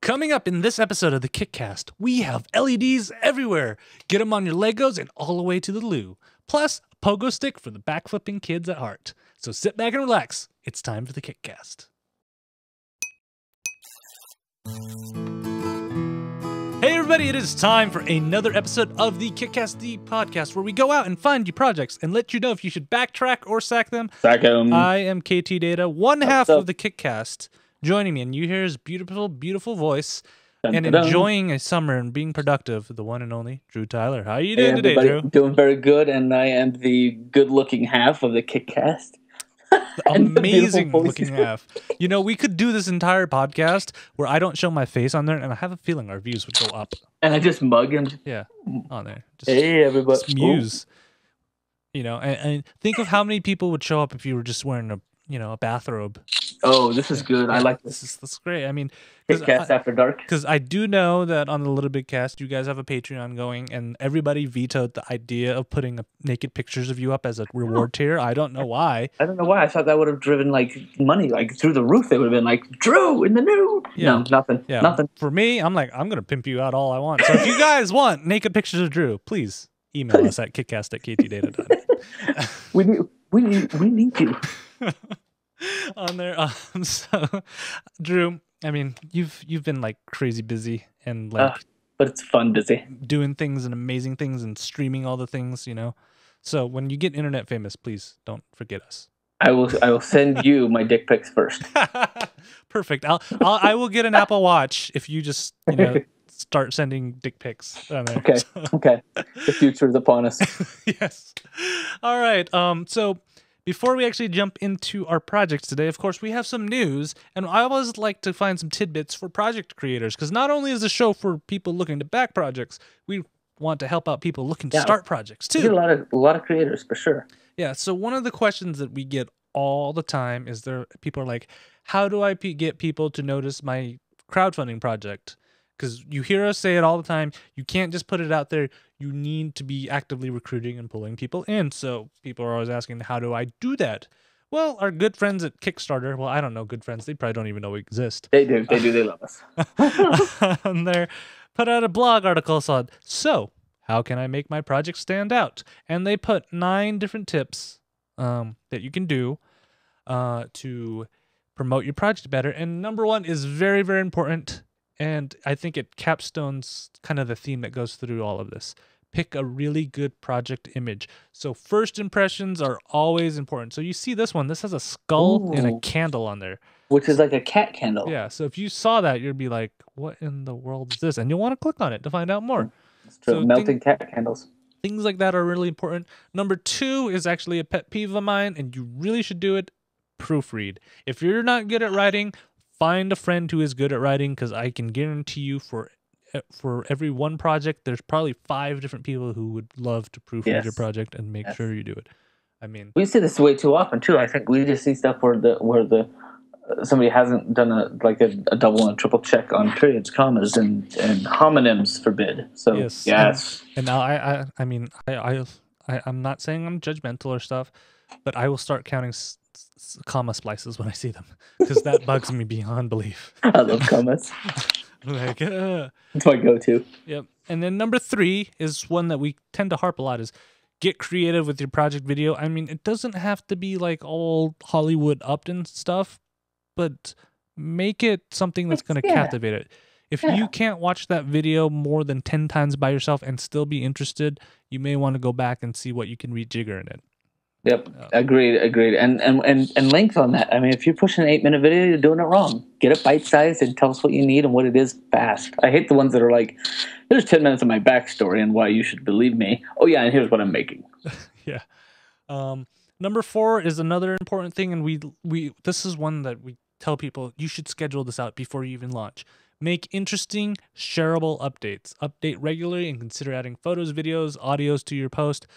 Coming up in this episode of the KickCast, we have LEDs everywhere. Get them on your Legos and all the way to the loo. Plus, a pogo stick for the backflipping kids at heart. So sit back and relax. It's time for the KickCast. Hey everybody, it is time for another episode of the KickCast, the podcast where we go out and find you projects and let you know if you should backtrack or sack them. Sack them. I am Ktdata, one half of the KickCast. Joining me, and you hear his beautiful, beautiful voice, and enjoying a summer and being productive, the one and only Drew Tyler. How are you doing today, Drew? Doing very good, and I am the good-looking half of the KickCast. Amazing looking half. You know, we could do this entire podcast where I don't show my face on there, and I have a feeling our views would go up. And I just mug him. Yeah, on there. Just, hey, everybody. Just muse. You know, and think of how many people would show up if you were just wearing a bathrobe. Oh, this is good. I like this. This is great. I mean, KickCast After Dark. Because I do know that on the Little Big Cast, you guys have a Patreon going, and everybody vetoed the idea of putting naked pictures of you up as a reward tier. I don't know why. I don't know why. I thought that would have driven money through the roof. They would have been like, Drew in the nude. Yeah. No, nothing. Yeah. Nothing. For me, I'm like, I'm gonna pimp you out all I want. So if you guys want naked pictures of Drew, please email us at kickcast@ktdata.net. we need you. On there. So Drew, I mean, you've been like crazy busy and like but it's fun busy. Doing things and amazing things and streaming all the things, you know. So when you get internet famous, please don't forget us. I will send you my dick pics first. Perfect. I will get an Apple Watch if you just, start sending dick pics on there. Okay. Okay. The future is upon us. Yes. All right. So before we actually jump into our projects today, of course, we have some news, and I always like to find some tidbits for project creators, because not only is the show for people looking to back projects, we want to help out people looking to start projects too. You get a lot of creators for sure. Yeah. So one of the questions that we get all the time is people are like, how do I get people to notice my crowdfunding project? Because you hear us say it all the time. You can't just put it out there. You need to be actively recruiting and pulling people in. So people are always asking, how do I do that? Well, our good friends at Kickstarter, well, I don't know good friends. They probably don't even know we exist. They do. They love us. And they put out a blog article called, So, how can I make my project stand out? And they put 9 different tips that you can do to promote your project better. And number 1 is very, very important. And I think it capstones kind of the theme that goes through all of this. Pick a really good project image. So first impressions are always important. So you see this one. This has a skull and a candle on there. Which is like a cat candle. Yeah. So if you saw that, you'd be like, what in the world is this? And you'll want to click on it to find out more. That's true. So melting cat candles. Things like that are really important. Number 2 is actually a pet peeve of mine, and you really should do it. Proofread. If you're not good at writing, find a friend who is good at writing, because I can guarantee you for every one project, there's probably 5 different people who would love to proofread your project and make sure you do it. I mean, we see this way too often too. I think we just see stuff where somebody hasn't done a double and triple check on periods, commas, and homonyms forbid. So yes. And now I'm not saying I'm judgmental or stuff, but I will start counting comma splices when I see them, because that bugs me beyond belief. I love commas. Like, it's my go-to. Yep. And then number 3 is one that we tend to harp a lot, is get creative with your project video. I mean, it doesn't have to be like all Hollywood Upton stuff, but make it something that's going to captivate it. If you can't watch that video more than 10 times by yourself and still be interested, you may want to go back and see what you can rejigger in it. Yep, agreed. And length on that. I mean, if you're pushing an 8-minute video, you're doing it wrong. Get it bite-sized and tell us what you need and what it is fast. I hate the ones that are like, there's 10 minutes of my backstory and why you should believe me. Oh yeah, and here's what I'm making. Yeah. Number 4 is another important thing, and we this is one that we tell people you should schedule this out before you even launch. Make interesting, shareable updates. Update regularly and consider adding photos, videos, audios to your post.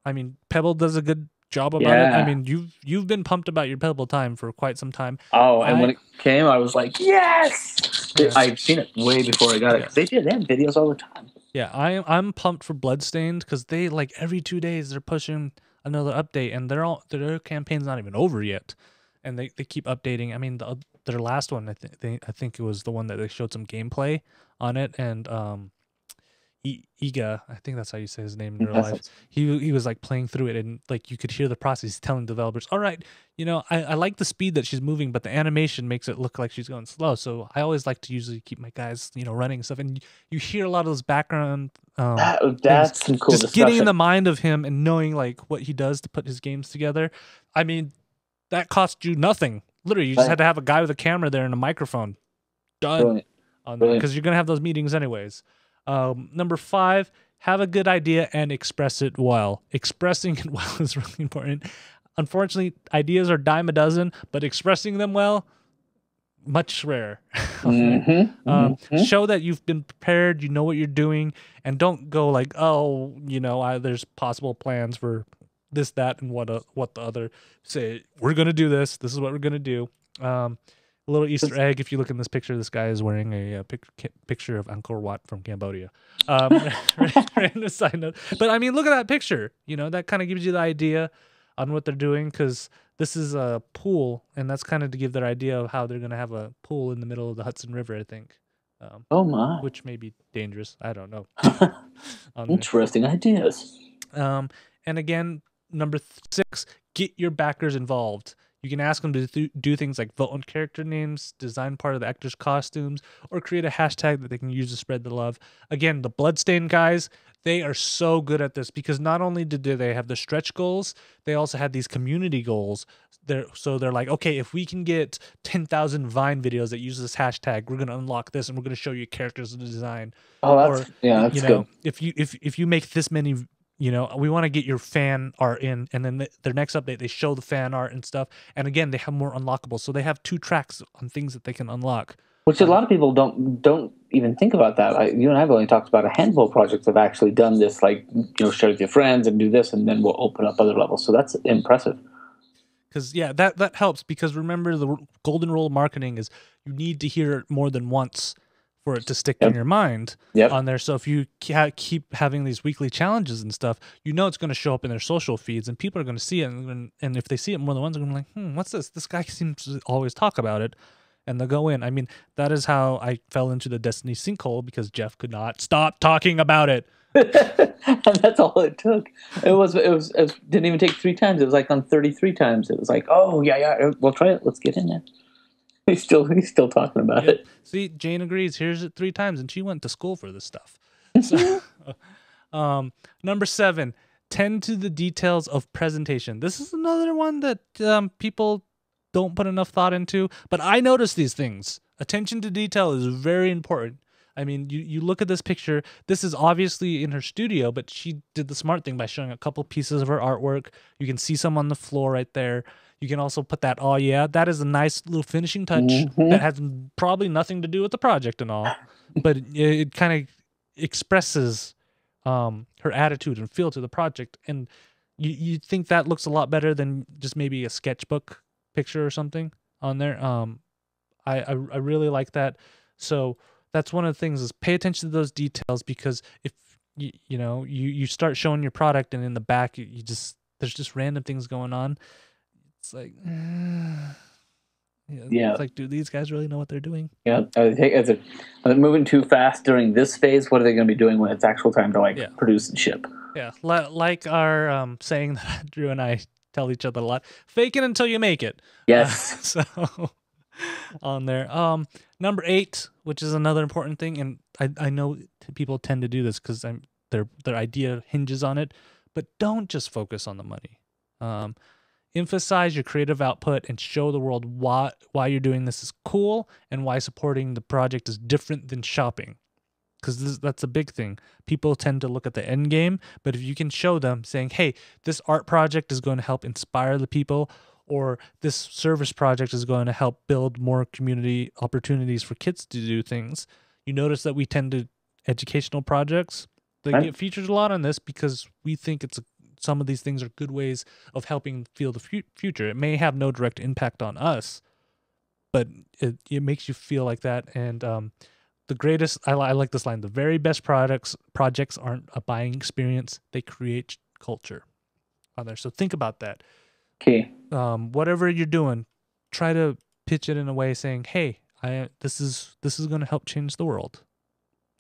I mean, Pebble does a good job about it. I mean, you've been pumped about your Pebble time for quite some time. Oh, and when it came, I was like, yes! I've seen it way before I got it. They have videos all the time. Yeah, I'm pumped for Bloodstained, because they, like, every 2 days they're pushing another update, and their campaign's not even over yet, and they keep updating. I mean, their last one. I think it was the one that they showed some gameplay on it, and Iga, I think that's how you say his name in real life. He was like playing through it, and like you could hear the process. He's telling developers, "All right, I like the speed that she's moving, but the animation makes it look like she's going slow. So I always like to usually keep my guys, running and stuff." And you hear a lot of those background that's some cool just discussion. getting in the mind of him and knowing like what he does to put his games together. I mean, that cost you nothing. Literally, you just had to have a guy with a camera there and a microphone. Done. Because you're gonna have those meetings anyways. Number 5, have a good idea and express it well. Expressing it well is really important. Unfortunately, ideas are dime a dozen, but expressing them well, much rare. Show that you've been prepared, you know what you're doing, and don't go like, oh, there's possible plans for this, that, and what the other. Say, we're gonna do this. This is what we're gonna do. A little Easter egg, if you look in this picture, this guy is wearing a picture of Angkor Wat from Cambodia. Random side note. But I mean, look at that picture. That kind of gives you the idea on what they're doing, because this is a pool, and that's kind of to give their idea of how they're going to have a pool in the middle of the Hudson River, I think. Oh my. Which may be dangerous. I don't know. Interesting ideas. And again, number 6, get your backers involved. You can ask them to do things like vote on character names, design part of the actors' costumes, or create a hashtag that they can use to spread the love. Again, the Bloodstained guys, they are so good at this, because not only did they have the stretch goals, they also had these community goals. So they're like, okay, if we can get 10,000 Vine videos that use this hashtag, we're going to unlock this, and we're going to show you characters to design. Oh, that's good. If you make this many, we want to get your fan art in, and then their next update, they show the fan art and stuff. And again, they have more unlockables. So they have 2 tracks on things that they can unlock. Which a lot of people don't even think about that. You and I have only talked about a handful of projects that have actually done this, like, share with your friends and do this, and then we'll open up other levels. So that's impressive. Because, that helps, because remember, the golden rule of marketing is you need to hear it more than once for it to stick in your mind on there. So if you keep having these weekly challenges and stuff, it's going to show up in their social feeds, and people are going to see it. And if they see it more than once, they're going to be like, what's this? This guy seems to always talk about it. And they'll go in. I mean, that is how I fell into the Destiny sinkhole, because Jeff could not stop talking about it. And that's all it took. It didn't even take 3 times. It was like on 33 times. It was like, oh yeah, we'll try it. Let's get in there. He's still talking about it. See, Jane agrees. Here's it 3 times, and she went to school for this stuff. So, number 7, tend to the details of presentation. This is another one that people don't put enough thought into, but I notice these things. Attention to detail is very important. I mean, you look at this picture. This is obviously in her studio, but she did the smart thing by showing a couple pieces of her artwork. You can see some on the floor right there. You can also put that, that is a nice little finishing touch that has probably nothing to do with the project and all, but it kind of expresses her attitude and feel to the project. And you think that looks a lot better than just maybe a sketchbook picture or something on there. I really like that. So that's one of the things, is pay attention to those details, because if you start showing your product and in the back there's just random things going on. It's like, it's like, do these guys really know what they're doing? Yeah, are they moving too fast during this phase? What are they going to be doing when it's actual time to produce and ship? Yeah, like our saying that Drew and I tell each other a lot: fake it until you make it. Yes. So on there, number 8, which is another important thing, and I know people tend to do this because their idea hinges on it, but don't just focus on the money. Emphasize your creative output and show the world why you're doing this is cool, and why supporting the project is different than shopping. Because that's a big thing. People tend to look at the end game, but if you can show them saying, hey, this art project is going to help inspire the people, or this service project is going to help build more community opportunities for kids to do things. You notice that we tend to educational projects. They get featured a lot on this because we think some of these things are good ways of helping feel the future. It may have no direct impact on us, but it makes you feel like that. And the greatest, I like this line: the very best projects aren't a buying experience; they create culture. On there, so think about that. Okay. Whatever you're doing, try to pitch it in a way saying, "Hey, this is going to help change the world."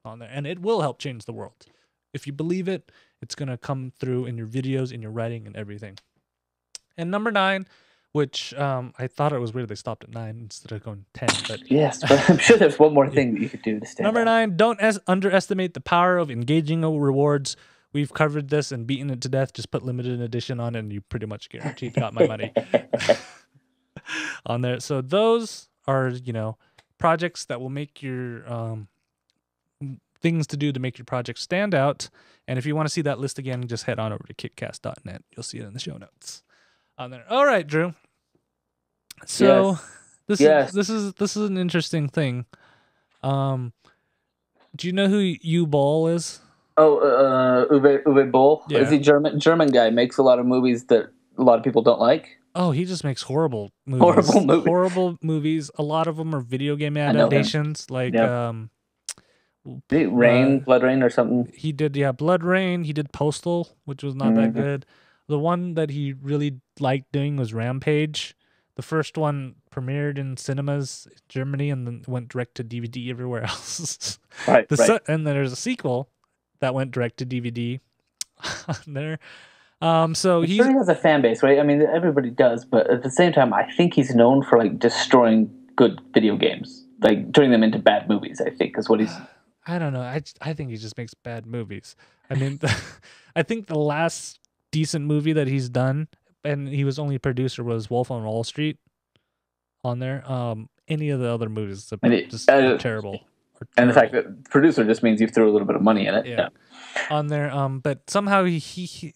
On there, and it will help change the world. If you believe it, it's going to come through in your videos, in your writing, and everything. And number 9, which I thought it was weird they stopped at 9 instead of going 10. But yes, but I'm sure there's one more thing that you could do to stand number out. 9, don't underestimate the power of engaging rewards. We've covered this and beaten it to death. Just put limited edition on it, and you pretty much guaranteed got my money on there. So those are, projects that will make your things to do to make your project stand out. And if you want to see that list again, just head on over to kickcast.net. You'll see it in the show notes on there. All right, Drew. So this is an interesting thing. Do you know who U-Ball is? Oh, Uwe Boll. Yeah. Is he German guy? Makes a lot of movies that a lot of people don't like. Oh, he just makes horrible movies. Horrible movies. A lot of them are video game adaptations, like Blood Rain or something. He did Blood Rain. He did Postal, which was not that good. The one that he really liked doing was Rampage. The first one premiered in cinemas in Germany and then went direct to DVD everywhere else. Right. And then there's a sequel that went direct to DVD there. So he has a fan base, right? I mean, everybody does, but at the same time, I think he's known for like destroying good video games, like turning them into bad movies. I think is what he's. I don't know. I think he just makes bad movies. I mean, I think the last decent movie that he's done, and he was only producer, was Wolf on Wall Street. On there, any of the other movies just terrible. And the fact that producer just means you threw a little bit of money in it. Yeah. On there, but somehow he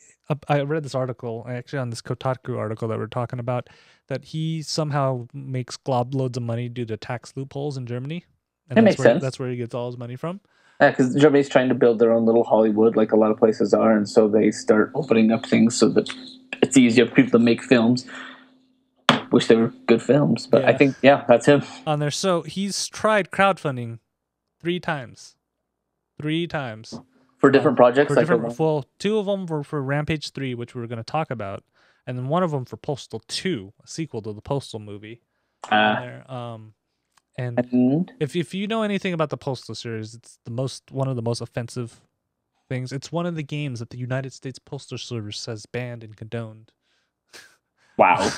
I read this article, actually on this Kotaku article that we're talking about, that he somehow makes glob loads of money due to tax loopholes in Germany. And that makes sense. That's where he gets all his money from. Yeah, because Germany's trying to build their own little Hollywood, like a lot of places are, and so they start opening up things so that it's easier for people to make films. Wish they were good films, but I think, that's him. On there, so he's tried crowdfunding 3 times. 3 times. For different projects? Well, 2 of them were for Rampage 3, which we were going to talk about, and then 1 of them for Postal 2, a sequel to the Postal movie. And if you know anything about the Postal series, it's one of the most offensive things. It's one of the games that the United States Postal Service has banned and condoned. Wow.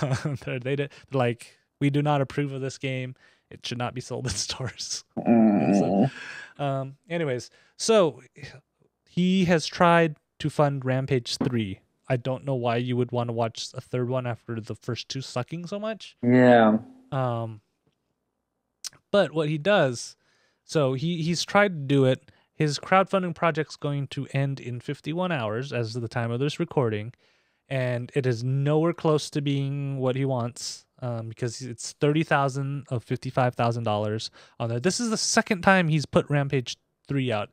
They're like, we do not approve of this game. It should not be sold in stores. Anyways, so he has tried to fund Rampage 3. I don't know why you would want to watch a third one after the first 2 sucking so much. Yeah. But what he does, so he's tried to do it. His crowdfunding project's going to end in 51 hours as of the time of this recording, and it is nowhere close to being what he wants, because it's $30,000 of $55,000 on there. This is the second time he's put Rampage 3 out.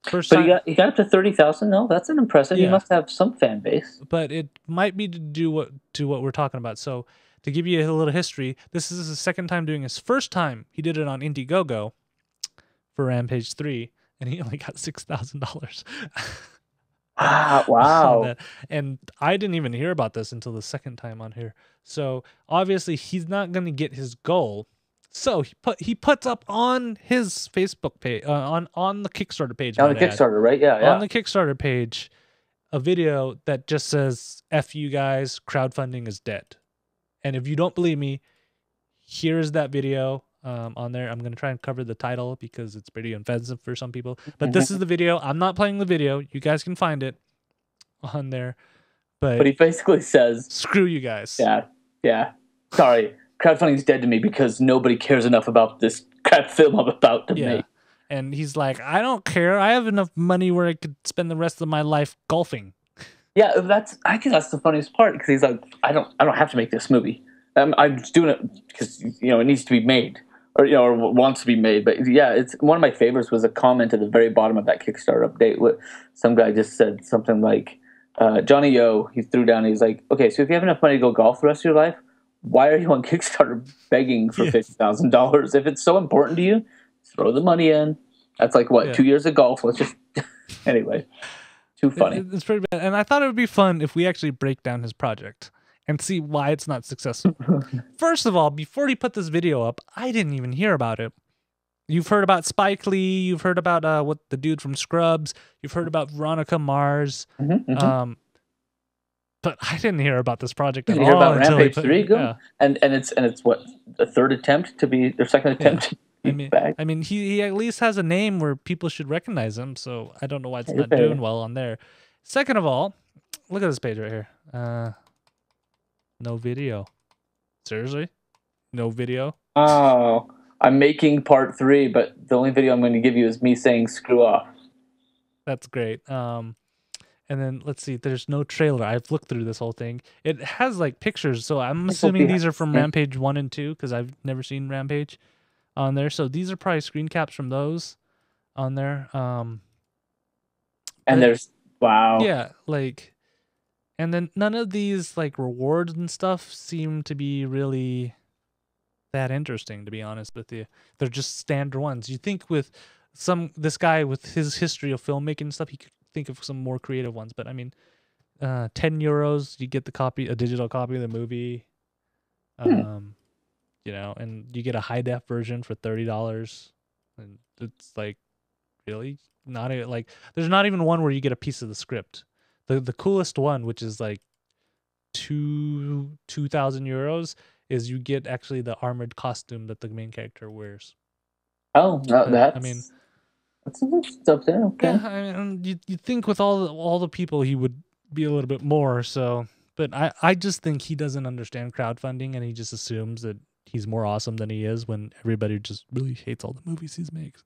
First time, he got up to 30,000. No, that's an impressive. He must have some fan base. But it might be to do what we're talking about. So to give you a little history, this is his second time doing his first time. He did it on Indiegogo for Rampage 3, and he only got $6,000. Wow. And I didn't even hear about this until the second time on here. So obviously he's not going to get his goal. So he puts up on his Facebook page, on the Kickstarter page. On the Kickstarter, right? Yeah. On the Kickstarter page, a video that just says, "F you guys, crowdfunding is dead." And if you don't believe me, here's that video on there. I'm going to try and cover the title because it's pretty offensive for some people. But this is the video. I'm not playing the video. You guys can find it on there. But he basically says, screw you guys. Yeah. Sorry. Crowdfunding's dead to me because nobody cares enough about this crap film I'm about to make. And he's like, I don't care. I have enough money where I could spend the rest of my life golfing. Yeah, I think that's the funniest part, because he's like, I don't have to make this movie. I'm just doing it because it needs to be made, or wants to be made. But yeah, it's one of my favorites was a comment at the very bottom of that Kickstarter update. What some guy just said something like, Johnny Yo, he threw down. He's like, okay, so if you have enough money to go golf the rest of your life, why are you on Kickstarter begging for $50,000? If it's so important to you, throw the money in. That's like 2 years of golf. Let's just anyway. Too funny. It's pretty bad. And I thought it would be fun if we actually break down his project and see why it's not successful. First of all, before he put this video up, I didn't even hear about it. You've heard about Spike Lee. You've heard about what the dude from Scrubs. You've heard about Veronica Mars. But I didn't hear about this project at You all hear about until Rampage he put 3 it. go? Yeah. And it's what, the third attempt to be, their second attempt to be back? I mean, he at least has a name where people should recognize him. So I don't know why it's not Okay. doing well on there. Second of all, look at this page right here. No video. Seriously? No video? Oh, I'm making part 3, but the only video I'm going to give you is me saying screw off. That's great. And then let's see. There's no trailer. I've looked through this whole thing. It has like pictures, so I'm assuming these are from Rampage 1 and 2 because I've never seen Rampage on there. So these are probably screen caps from those on there. And there's wow. Yeah, like, and then none of these like rewards and stuff seem to be really that interesting, to be honest with you. They're just standard ones. You think with this guy with his history of filmmaking and stuff, he could think of some more creative ones, but I mean, 10 euros you get a digital copy of the movie, you know, and you get a high def version for $30, and it's like, really not like there's not even one where you get a piece of the script. The coolest one, which is like 2,000 euros, is you get actually the armored costume that the main character wears. Oh, no, that's, I mean, that's up there. Okay. Yeah, I mean, you think with all the people he would be a little bit more. So, but I just think he doesn't understand crowdfunding, and he just assumes that he's more awesome than he is when everybody just really hates all the movies he makes.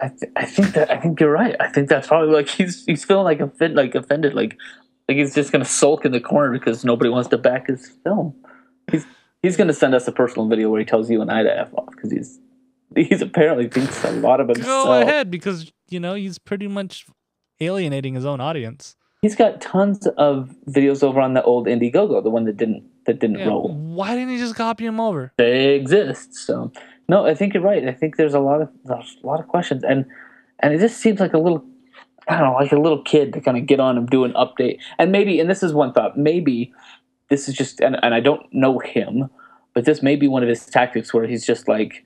I think you're right. I think that's probably like he's feeling like offended, like he's just gonna sulk in the corner because nobody wants to back his film. He's gonna send us a personal video where he tells you and I to F off because he's apparently thinks a lot of himself. Go ahead, because you know he's pretty much alienating his own audience. He's got tons of videos over on the old Indiegogo, the one that didn't roll. Why didn't he just copy them over? They exist. So no, I think you're right. I think there's a lot of questions, and it just seems like a little, I don't know, like a little kid to kind of get on and do an update. And this is one thought, maybe this is just, and I don't know him, but this may be one of his tactics where he's just like,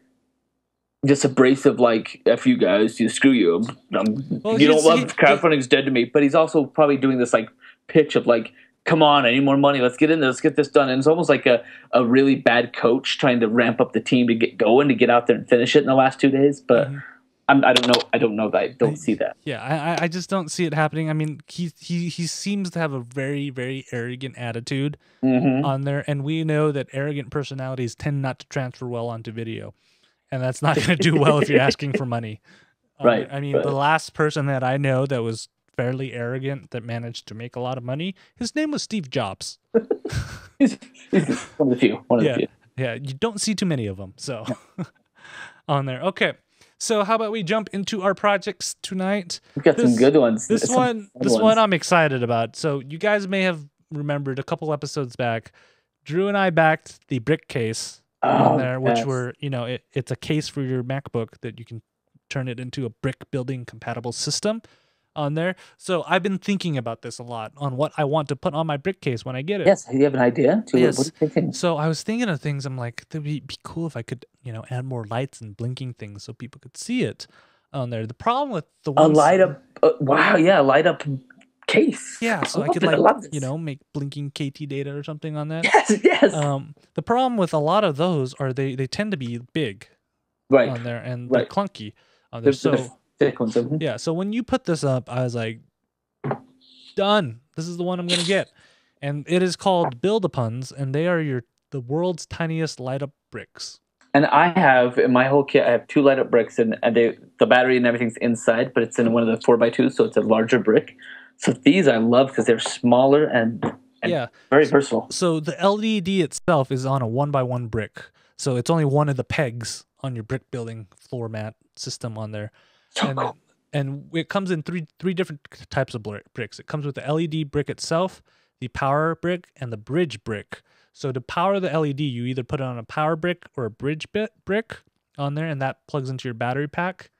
just abrasive, like, F you guys, screw you. You don't love crowdfunding's dead to me. But he's also probably doing this like pitch of like, come on, I need more money. Let's get in there. Let's get this done. And it's almost like a really bad coach trying to ramp up the team to get going, to get out there and finish it in the last 2 days. But I don't know. I don't know that. I don't see that. Yeah, I just don't see it happening. I mean, he seems to have a very, very arrogant attitude on there. And we know that arrogant personalities tend not to transfer well onto video. And that's not going to do well if you're asking for money. Right. I mean, the last person that I know that was fairly arrogant that managed to make a lot of money, his name was Steve Jobs. he's one of the few. One of the few. Yeah, you don't see too many of them. So on there. Okay. So how about we jump into our projects tonight? We've got some good ones. This one I'm excited about. So you guys may have remembered a couple episodes back, Drew and I backed the brick case on there, which were, you know, it's a case for your MacBook that you can turn it into a brick building compatible system on there. So I've been thinking about this a lot on what I want to put on my brick case when I get it. Yes, you have an idea? Yes. What are you thinking? So I was thinking of things. I'm like, it'd be cool if I could, you know, add more lights and blinking things so people could see it on there. The problem with the ones, a light up, light up case. Yeah, so I could you know, make blinking Ktdata or something on that. Yes. The problem with a lot of those are they tend to be big, right, on there, and they're clunky on there. So thick ones. Yeah, so when you put this up, I was like, done. This is the one I'm gonna get, and it is called Build-A-Puns, and they are the world's tiniest light up bricks. And I have in my whole kit, I have 2 light up bricks, and the battery and everything's inside, but it's in one of the 4x2s, so it's a larger brick. So these I love because they're smaller and very versatile. So the LED itself is on a 1x1 brick. So it's only one of the pegs on your brick building floor mat system on there. So cool. And it comes in three different types of bricks. It comes with the LED brick itself, the power brick, and the bridge brick. So to power the LED, you either put it on a power brick or a bridge brick on there, and that plugs into your battery pack.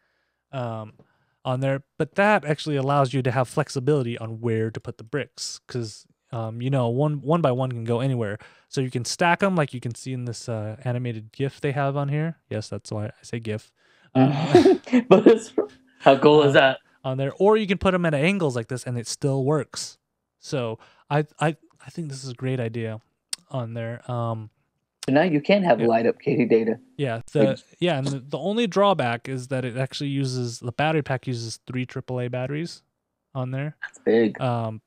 On there, but that actually allows you to have flexibility on where to put the bricks, because you know, one by one can go anywhere. So you can stack them like you can see in this animated GIF they have on here. Yes, that's why I say GIF. But how cool is that? On there, or you can put them at angles like this, and it still works. So I think this is a great idea on there. So now you can have light up Ktdata. Yeah, and the only drawback is that it actually uses the battery pack uses 3 AAA batteries on there. That's big.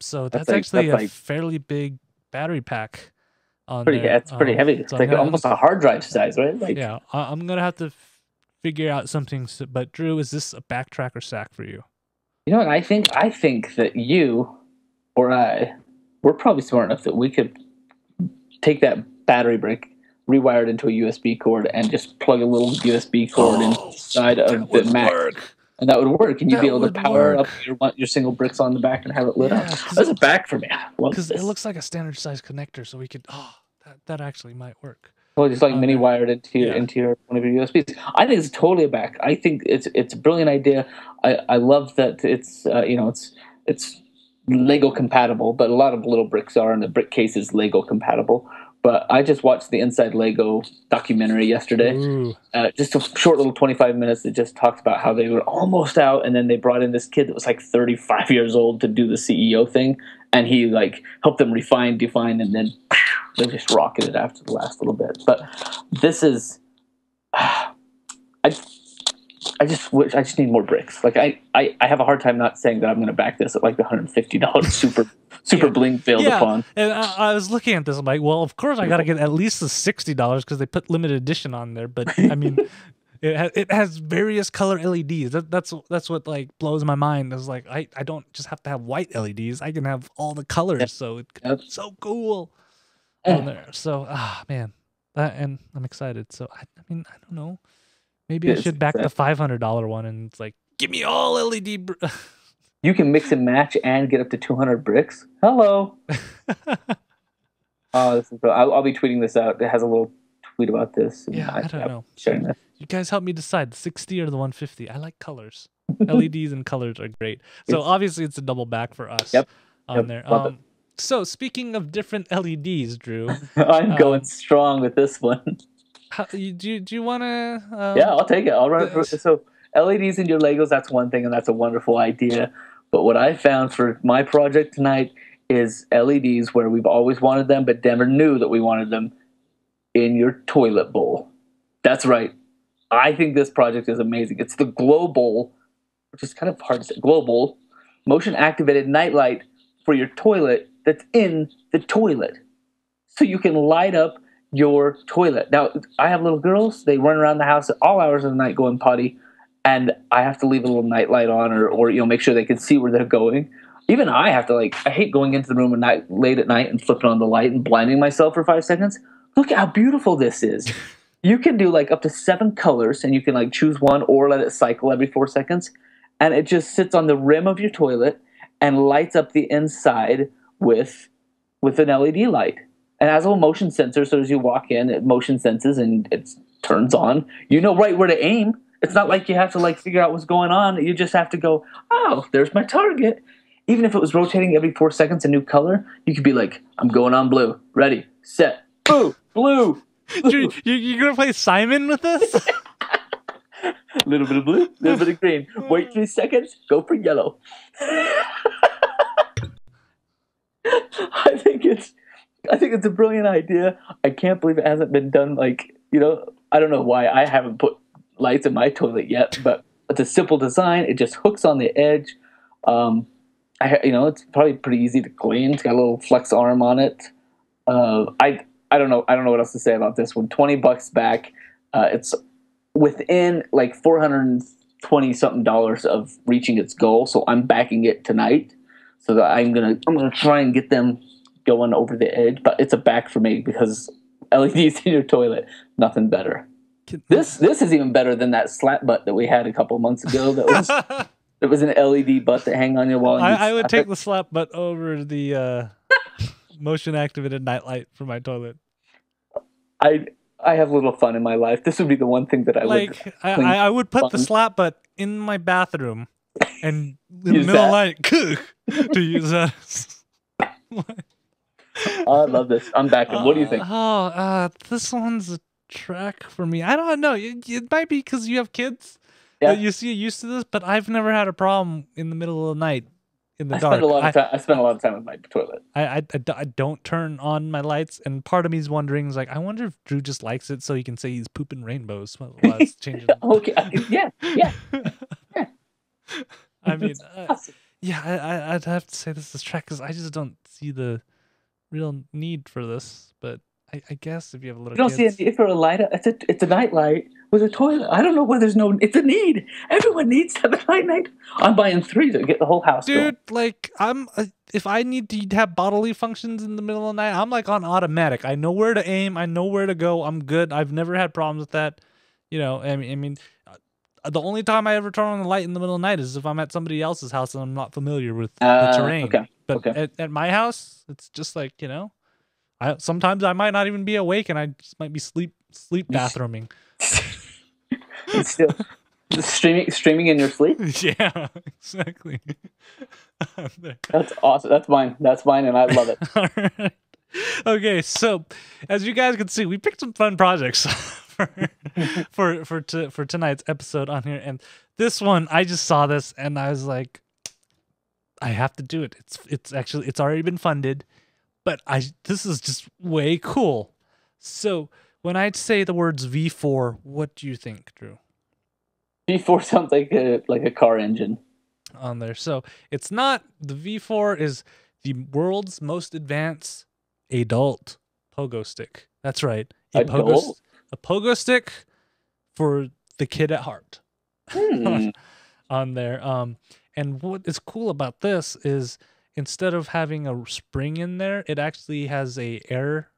So that's actually a fairly big battery pack on there. It's pretty heavy. It's like almost a hard drive size, right? Like, yeah, I'm gonna have to figure out something. But Drew, is this a backtrack or sack for you? You know what I think? I think that you or we're probably smart enough that we could take that battery brick, rewire it into a USB cord, and just plug a little USB cord inside of the Mac. And that would work. And you'd be able to power up your single bricks on the back and have it lit up. That's a back for me. Because it looks like a standard size connector, so we could, that actually might work. Well, just like mini wired into your one of your USBs. I think it's totally a back. I think it's a brilliant idea. I love that it's it's Lego compatible, but a lot of little bricks are, and the brick case is Lego compatible. But I just watched the Inside Lego documentary yesterday. Just a short little 25 minutes that just talked about how they were almost out, and then they brought in this kid that was like 35 years old to do the CEO thing, and he like helped them refine, define, and then they just rocketed after the last little bit. But this is, I just need more bricks. Like I have a hard time not saying that I'm going to back this at like the $150 super bling failed upon. And I was looking at this. I'm like, well, of course I got to get at least the $60 because they put limited edition on there. But I mean, it has various color LEDs. That's what like blows my mind. It's like I don't just have to have white LEDs. I can have all the colors. So it's so cool on there. So man, and I'm excited. So I mean, I don't know. Maybe I should back the $500 one, and it's like, give me all LED. You can mix and match and get up to 200 bricks. Hello. This is. I'll be tweeting this out. It has a little tweet about this. Yeah, I don't know. You guys help me decide the 60 or the 150. I like colors. LEDs and colors are great. So obviously it's a double back for us on there. So speaking of different LEDs, Drew, I'm going strong with this one. Do you want to? Yeah, I'll take it. I'll run it through. So LEDs in your Legos, that's one thing, and that's a wonderful idea. But what I found for my project tonight is LEDs where we've always wanted them, but never knew that we wanted them in your toilet bowl. That's right. I think this project is amazing. It's the Glow Bowl, which is kind of hard to say. Glow Bowl, motion-activated nightlight for your toilet that's in the toilet. So you can light up your toilet. Now, I have little girls. They run around the house at all hours of the night going potty, and I have to leave a little night light on or make sure they can see where they're going. Even I have to, I hate going into the room late at night and flipping on the light and blinding myself for 5 seconds. Look at how beautiful this is. You can do up to 7 colors, and you can choose one or let it cycle every 4 seconds, and it just sits on the rim of your toilet and lights up the inside with an LED light. And it has a little motion sensor, so as you walk in, it motion senses and it turns on. You know right where to aim. It's not like you have to figure out what's going on. You just have to go, oh, there's my target. Even if it was rotating every 4 seconds a new color, you could be like, I'm going on blue. Ready, set, boo, blue. You're going to play Simon with us? A little bit of blue, a little bit of green. Wait 3 seconds, go for yellow. I think it's a brilliant idea. I can't believe it hasn't been done. I don't know why I haven't put lights in my toilet yet, but it's a simple design. It just hooks on the edge. It's probably pretty easy to clean. It's got a little flex arm on it. I don't know what else to say about this one. $20 back. It's within $420 something of reaching its goal. So I'm backing it tonight. So that I'm gonna try and get them going over the edge, but it's a back for me because LEDs in your toilet, nothing better. This is even better than that slap butt that we had a couple months ago. That was an LED butt that hang on your wall. I would take the slap butt over the motion activated nightlight for my toilet. I have a little fun in my life. This would be the one thing that I would put the slap butt in my bathroom and in the middle of the night to use that. I love this. I'm backing. What do you think? This one's a trek for me. I don't know. It might be because you have kids Yeah. that you see used to this, but I've never had a problem in the middle of the night in the I dark. spend a lot of time. I spend a lot of time with my toilet. I don't turn on my lights, and part of me is wondering, is like, I wonder if Drew just likes it so he can say he's pooping rainbows while it's changing. Okay. Yeah. Yeah. Yeah. I mean, Awesome. yeah, I'd have to say this is track because I just don't see the real need for this. But I guess if you have a little You don't see a need for a light. It's a night light with a toilet. I don't know why there's no. It's a need. Everyone needs to have a night. I'm buying 3 to get the whole house going. Dude, like if I need to have bodily functions in the middle of the night, I'm like on automatic. I know where to aim. I know where to go. I'm good. I've never had problems with that. You know, I mean, the only time I ever turn on the light in the middle of the night is if I'm at somebody else's house and I'm not familiar with the terrain. Okay. But at my house, it's just like, you know, sometimes I might not even be awake and I just might be sleep bathrooming. Still streaming in your sleep. Yeah, exactly. That's awesome. That's mine, and I love it. All right. Okay, so as you guys can see, we picked some fun projects for tonight's episode on here, and this one I just saw this and I was like, I have to do it. It's already been funded, but this is just way cool. So when I say the words V4, what do you think, Drew? V4 sounds like a car engine on there. So it's not. The V4 is the world's most advanced adult pogo stick. That's right. A pogo stick for the kid at heart. On there. And what is cool about this is instead of having a spring in there, it actually has a air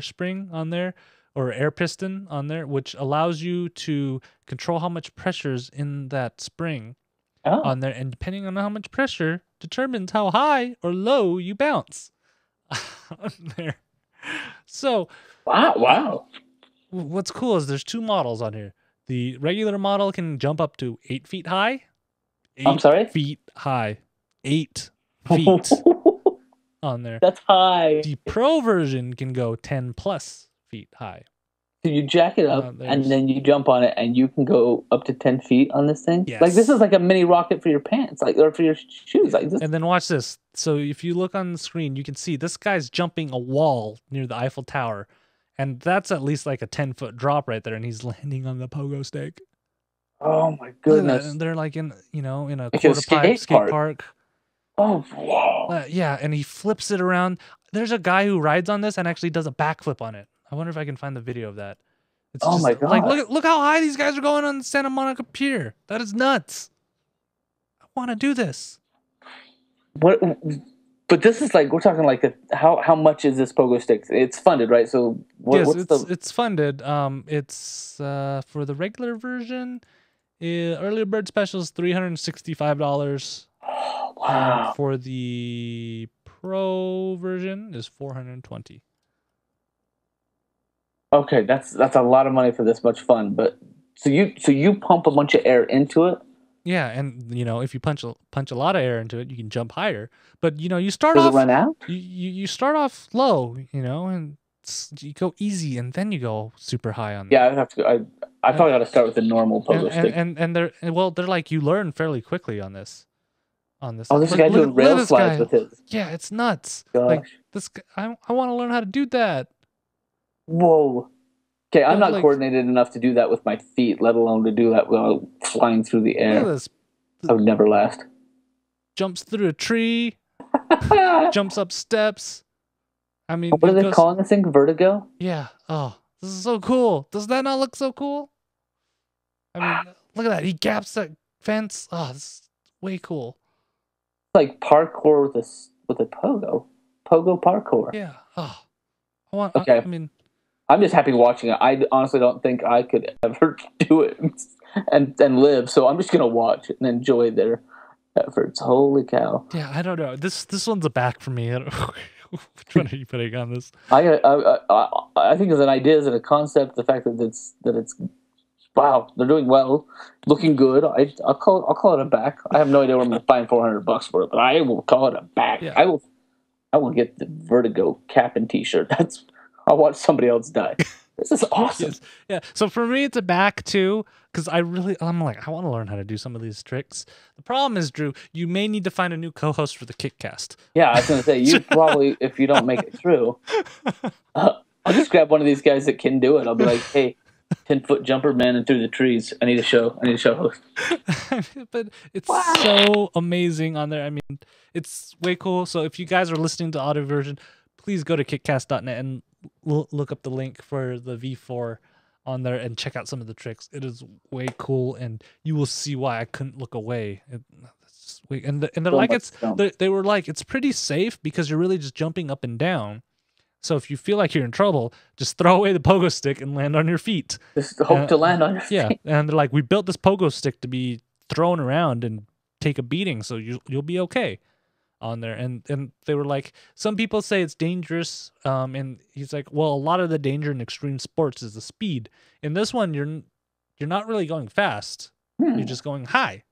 spring on there, or air piston on there, which allows you to control how much pressure's in that spring on there, and depending on how much pressure determines how high or low you bounce on there. So wow. What's cool is there's 2 models on here. The regular model can jump up to 8 feet high. 8 feet high. 8 feet on there. That's high. The Pro version can go 10 plus feet high. So you jack it up and then you jump on it and you can go up to 10 feet on this thing? Yes. Like this is like a mini rocket for your pants, or for your shoes. Like this. And then watch this. So if you look on the screen, you can see this guy's jumping a wall near the Eiffel Tower. And that's at least like a 10-foot drop right there, and he's landing on the pogo stick. Oh my goodness! And they're like in a quarter pipe skate park. Oh wow! Yeah, and he flips it around. There's a guy who rides on this and actually does a backflip on it. I wonder if I can find the video of that. It's just, my god! Like look how high these guys are going on the Santa Monica Pier. That is nuts. I want to do this. What? But this is like, we're talking like how much is this pogo stick? It's funded, right? So it's funded. It's for the regular version, early bird special is $365. Wow. For the Pro version is $420. Okay, that's a lot of money for this much fun. But so you pump a bunch of air into it. Yeah, and if you punch a lot of air into it, you can jump higher. But you start Does off. It run out? You start off low, and you go easy, and then you go super high on. Yeah, I have to. I probably got to start with the normal pogo stick. And they're like, you learn fairly quickly on this. Oh, this guy doing rail slides with his. Yeah, it's nuts. Gosh. Like this, I want to learn how to do that. Whoa. Okay, I'm not coordinated enough to do that with my feet, let alone to do that while flying through the air. Look at this. I would never last. Jumps through a tree, jumps up steps. I mean, what are they calling this thing? Vertigo? Yeah. Oh, this is so cool. Does that not look so cool? I mean, look at that. He gaps that fence. Oh, this is way cool. It's like parkour with a pogo. Pogo parkour. Yeah. Oh. Okay. I'm just happy watching it. I honestly don't think I could ever do it and live. So I'm just gonna watch it and enjoy their efforts. Holy cow! Yeah, I don't know. This one's a back for me. Which one are you putting on this? I think as an idea, as a concept, the fact that it's wow, they're doing well, looking good. I'll call it a back. I have no idea where I'm gonna find $400 for it, but I will call it a back. Yeah. I will I will get the Vertigo cap and T-shirt. I'll watch somebody else die. This is awesome. Yes. Yeah. So for me, it's a back too, because I'm like, I want to learn how to do some of these tricks. The problem is, Drew, you may need to find a new co-host for the KickCast. Yeah, I was going to say, you probably, if you don't make it through, I'll just grab one of these guys that can do it. I'll be like, hey, 10-foot jumper man and through the trees. I need a show host. But it's so amazing on there. I mean, it's way cool. So if you guys are listening to audio version, please go to kickcast.net and look up the link for the V4 on there and check out some of the tricks. It is way cool, and you will see why I couldn't look away. And they're like, they were like, it's pretty safe because you're really just jumping up and down. So if you feel like you're in trouble, just throw away the pogo stick and land on your feet. Just hope to land on your feet. Yeah, and they're like, we built this pogo stick to be thrown around and take a beating, so you'll be okay on there. And they were like, some people say it's dangerous. And he's like, well, a lot of the danger in extreme sports is the speed. In this one, you're not really going fast. You're just going high.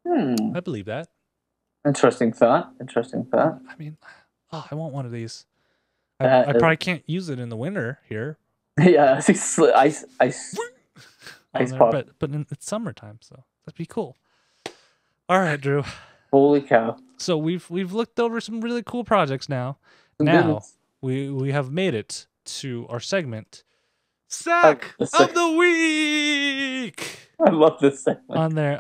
I believe that. Interesting thought. I mean, I want one of these. I probably can't use it in the winter here. Yeah, ice pop. But it's summertime, so that'd be cool. All right, Drew. Holy cow! So we've looked over some really cool projects now. Now we have made it to our segment, Sack of the Week. I love this segment on there.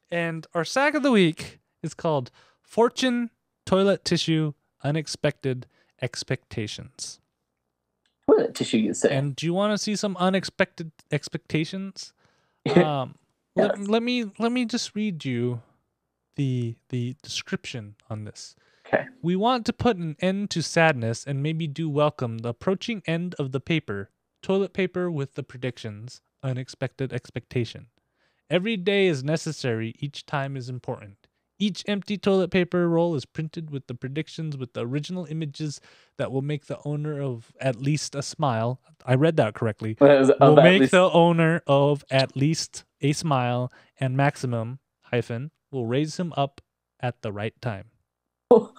And our Sack of the Week is called Fortune Toilet Tissue Unexpected Expectations. Toilet tissue, you say? And do you want to see some unexpected expectations? Yes. Let me just read you the description on this. Okay. We want to put an end to sadness and maybe do welcome the approaching end of the paper. Toilet paper with the predictions. Unexpected expectation. Every day is necessary. Each time is important. Each empty toilet paper roll is printed with the predictions with the original images that will make the owner of at least a smile. I read that correctly. Will make the owner of at least a smile, and maximum will raise him up at the right time. Oh,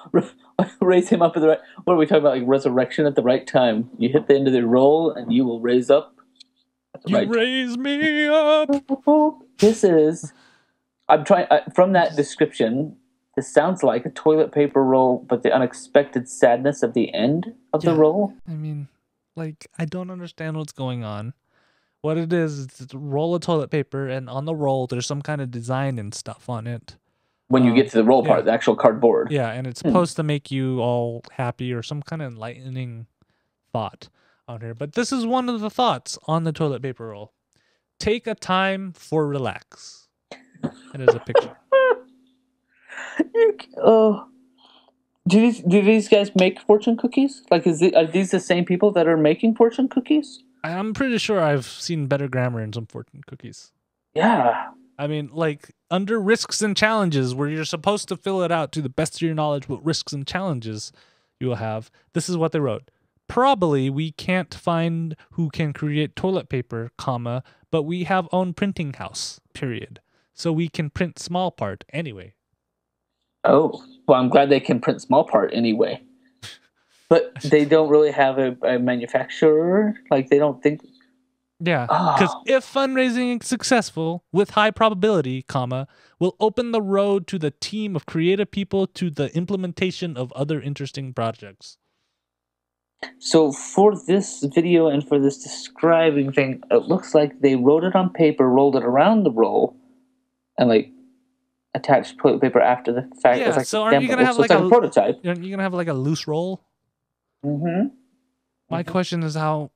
raise him up at the right. What are we talking about? Like resurrection at the right time. You hit the end of the roll, and you will raise up. At the right raise me up. This is. I'm trying from that description. This sounds like a toilet paper roll, but the unexpected sadness of the end of the roll. I mean, like, I don't understand what's going on. What it is, it's a roll of toilet paper, and on the roll, there's some kind of design and stuff on it. When you get to the roll part, the actual cardboard. Yeah, and it's supposed to make you all happy or some kind of enlightening thought on here. But this is one of the thoughts on the toilet paper roll. Take a time for relax. It is a picture. Do these guys make fortune cookies? Like, are these the same people that are making fortune cookies? I'm pretty sure I've seen better grammar in some fortune cookies. Yeah. I mean, like, under risks and challenges, where you're supposed to fill it out to the best of your knowledge what risks and challenges you will have. This is what they wrote. Probably we can't find who can create toilet paper, comma, but we have own printing house, period. So we can print small part anyway. Oh, well, I'm glad they can print small part anyway. But they don't really have a manufacturer? Like, they don't think... Yeah, because if fundraising is successful, with high probability, comma, will open the road to the team of creative people to the implementation of other interesting projects. So for this video and for this describing thing, it looks like they wrote it on paper, rolled it around the roll, and like attached toilet paper after the fact. Yeah, like so aren't you gonna have like a prototype? Aren't you gonna have like a loose roll? Mm-hmm. My question is how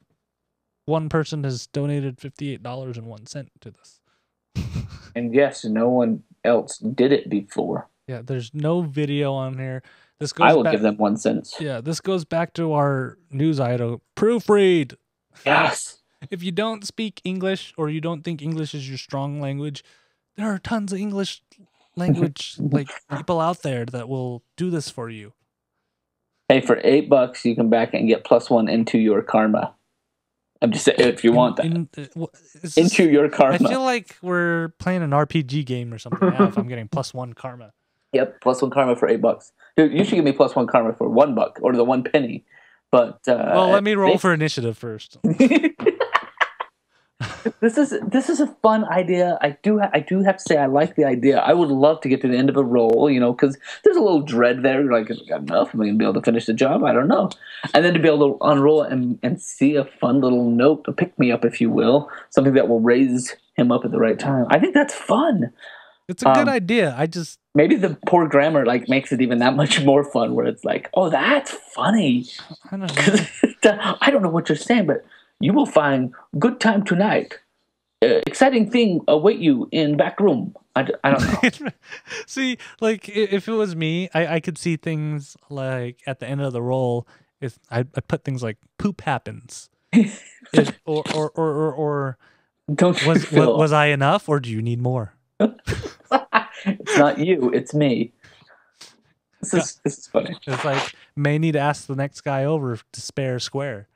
one person has donated $58.01 to this. And yes, no one else did it before. Yeah, there's no video on here. This goes I will give them 1 cent. Yeah, this goes back to our news item. Proofread. Yes. If you don't speak English or you don't think English is your strong language, there are tons of English language like people out there that will do this for you. Hey, for $8, you can back and get +1 into your karma. I'm just saying, if you want that. Into your karma. I feel like we're playing an RPG game or something now if I'm getting +1 karma. Yep, +1 karma for $8. Dude, you should give me +1 karma for $1 or the 1 penny. But Well, let me roll for initiative first. this is a fun idea. I do have to say I like the idea. I would love to get to the end of a roll, because there's a little dread there. You're like, got enough? Am I gonna be able to finish the job? I don't know. And then to be able to unroll it and see a fun little note, a pick me up, if you will, something that will raise him up at the right time. I think that's fun. It's a good idea. Maybe the poor grammar makes it even that much more fun, where it's like, oh, that's funny. I don't know. I don't know what you're saying, but you will find good time tonight. Exciting thing await you in back room. I don't know. See, like if it was me, I could see things like at the end of the roll. If I put things like poop happens, or Don't you was I enough, or do you need more? It's not you, it's me. This is funny. It's like may need to ask the next guy over to spare a square.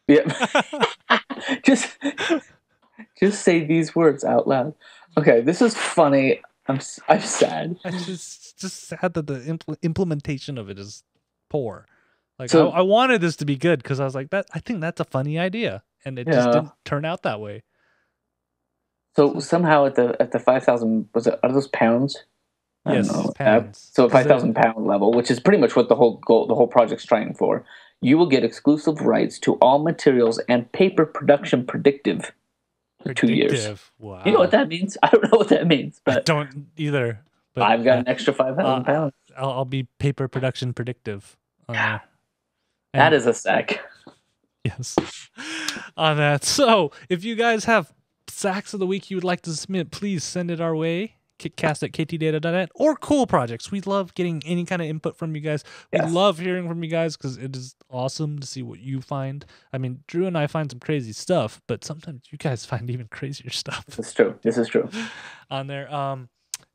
Yeah. just say these words out loud. Okay, this is funny. I'm sad. It's just sad that the implementation of it is poor. Like, so, I wanted this to be good because I was like, I think that's a funny idea, and it just didn't turn out that way. So somehow at the 5,000, was it, are those pounds? Yes, pounds. So 5,000 pound level, which is pretty much what the whole project's trying for. You will get exclusive rights to all materials and paper production predictive for 2 years. Wow. You know what that means? I don't know what that means, but I don't either. But I've got an extra 5,000 pounds. I'll be paper production predictive. That is a sack. Yes. On that. So if you guys have sacks of the week you would like to submit, please send it our way. KickCast@ktdata.net or cool projects. We love getting any kind of input from you guys. We love hearing from you guys because it is awesome to see what you find. I mean, Drew and I find some crazy stuff, but sometimes you guys find even crazier stuff. This is true. On there.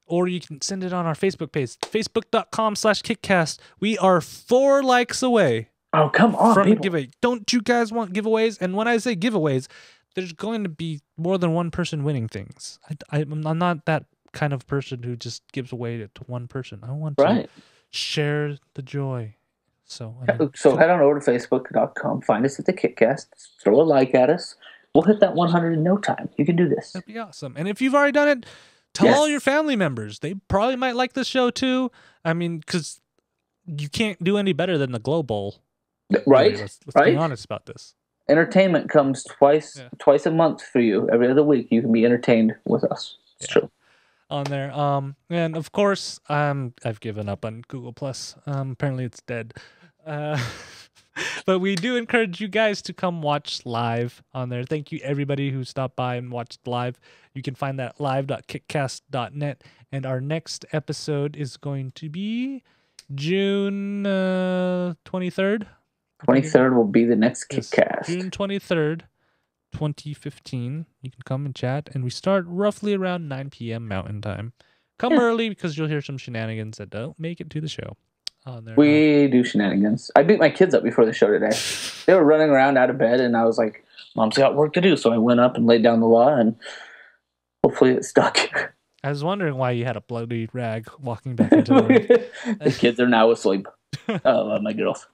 Or you can send it on our Facebook page, facebook.com/KickCast. We are 4 likes away. Oh, come on, from a giveaway. Don't you guys want giveaways? And when I say giveaways, there's going to be more than one person winning things. I'm not that kind of person who just gives away to one person. I want to share the joy. So head on over to facebook.com, find us at the KickCast, throw a like at us. We'll hit that 100 in no time. You can do this. That'd be awesome. And if you've already done it, tell all your family members. They probably might like the show too. I mean, because you can't do any better than the Glow Bowl. Right? Let's be honest about this. Entertainment comes twice a month for you. Every other week you can be entertained with us. It's true. On there. And of course, I've given up on Google Plus. Apparently it's dead. But we do encourage you guys to come watch live on there. Thank you everybody who stopped by and watched live. You can find that live.kickcast.net. And our next episode is going to be June 23rd. 23rd will be the next KickCast. June 23rd, 2015. You can come and chat. And we start roughly around 9 p.m. Mountain Time. Come early because you'll hear some shenanigans that don't make it to the show. We do shenanigans. I beat my kids up before the show today. They were running around out of bed, and I was like, Mom's got work to do. So I went up and laid down the law, and hopefully it stuck. I was wondering why you had a bloody rag walking back into the room. The kids are now asleep. I love my girls.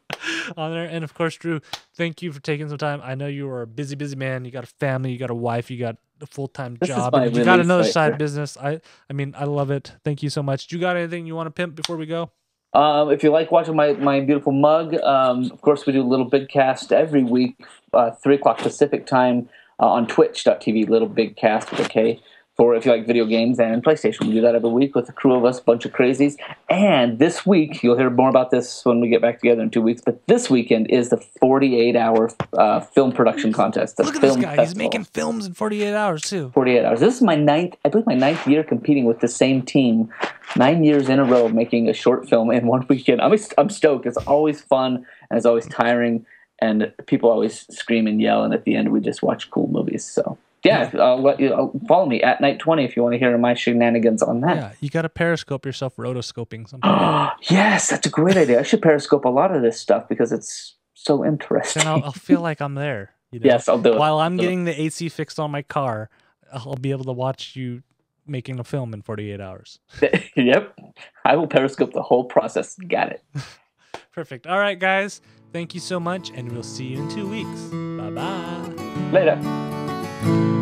On there. And of course, Drew, thank you for taking some time. I know you are a busy man. You got a family, you got a wife, you got a full-time job, and you got another side business. I mean, I love it. Thank you so much. Do you got anything you want to pimp before we go? If you like watching my beautiful mug, of course we do a little big cast every week, 3 o'clock Pacific time on twitch.tv, little big cast with a K. For if you like video games and PlayStation. We do that every week with a crew of us, a bunch of crazies. And this week, you'll hear more about this when we get back together in 2 weeks, but this weekend is the 48-hour film production contest. Look at this guy. He's making films in 48 hours, too. 48 hours. This is my ninth year competing with the same team. 9 years in a row making a short film in 1 weekend. I'm stoked. It's always fun, and it's always tiring, and people always scream and yell, and at the end, we just watch cool movies, so... Yeah, follow me at Night20 if you want to hear my shenanigans on that. Yeah, you got to Periscope yourself rotoscoping something. Yes, that's a great idea. I should Periscope a lot of this stuff because it's so interesting. Then I'll feel like I'm there. You know? Yes, I'll do it. While I'm getting the AC fixed on my car, I'll be able to watch you making a film in 48 hours. Yep. I will Periscope the whole process. Got it. Perfect. All right, guys. Thank you so much, and we'll see you in 2 weeks. Bye-bye. Later.